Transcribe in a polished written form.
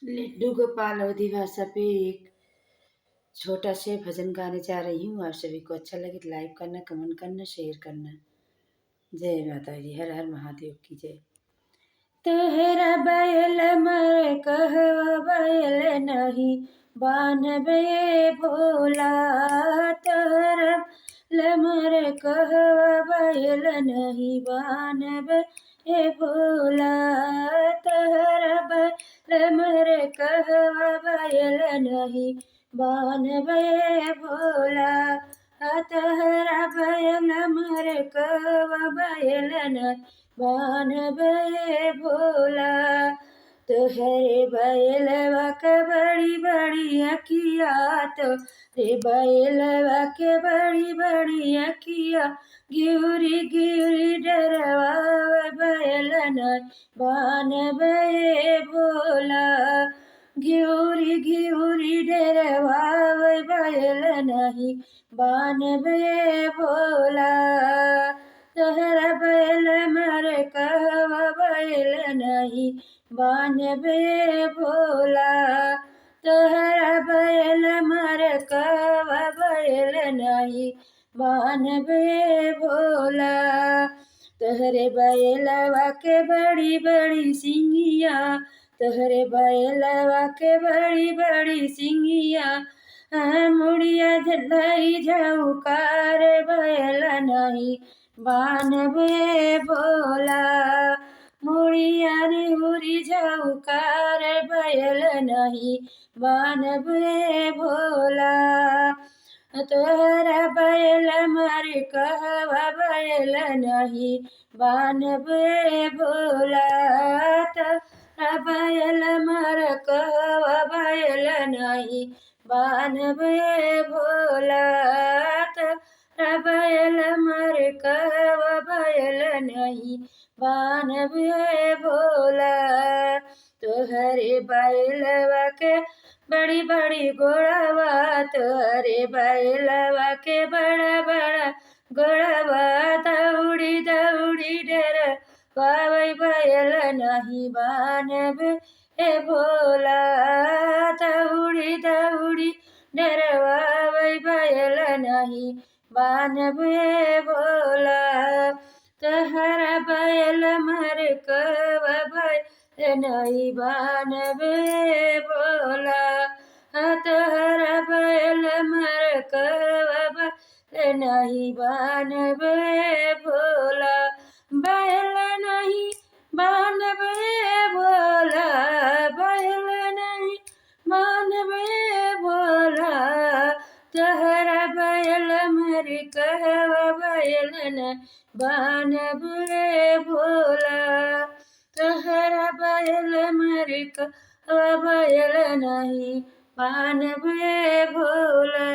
लड्डू गोपाल अवधी भाषा पे एक छोटा से भजन गाने जा रही हूँ। आप सभी को अच्छा लगे तो लाइक करना, कमेंट करना, शेयर करना। जय माता दी, हर हर महादेव की जय। तोहरा बैल मर कहवा बैल नहीं बान्हबे भोला। तोहरा लमर कहवा बैल नहीं बान्हबे भोला। तोहरा बैल मर कहवा बैल नहीं बान्हबे भोला। तोहरा बैल मर कहवा बैल नहीं बान्हबे भोला। तोहरे बैलवा के बड़ी बड़ी अखिया, तोहरे बैलवा के बड़ी बड़ी अखिया, घिउरी घिउरी डरवा बैल नहीं बान्हबे भोला। घिउरी घिउरी डरवा बैल नहीं बान्हबे भोला। तोहरा बैल मर कहवा बैल नहीं बान्हबे भोला। तोहरा बैल मर कहवा बैल नहीं बान्हबे भोला। तोहरे बैलवा के बड़ी बड़ी सिंगिया, तोहरे बैलवा के बड़ी बड़ी सिंगिया, मुड़िया झलई झउकार बैल नहीं बान्हबे भोला। मुड़िया निहुरी झउकार बैल नहीं बान्हबे भोला। तोहरा बैल मर कहवा बैल नहीं बान्हबे भोला। तोहरा बैल मर कहवा बैल नहीं बान्हबे भोला। तोहरा बैल मर कहवा बैल नहीं बान्हबे भोला। तोहरे बैलवा के बड़ी बड़ी गोड़वा, तोहरे बैलवा के बड़ा बड़ा गोड़वा, दौड़ी दौड़ी डर पावै बैल नहीं बान्हबे भोला। दौड़ी दौड़ी डरवावै बैल नहीं बान्हबे भोला। तोहरा बैल मर कहवा बैल नहीं बान्हबे भोला। तोहरा बैल मर कहवा बैल नहीं बान्हबे भोला। बैल नहीं बान्हबे भोला, बैल नहीं बान्हबे भोला। तोहरा बैल मर कहवा बैल नहीं बान्हबे भोला। तोहरा बैल मर कहवा बैल नहीं बान्हबे भोला।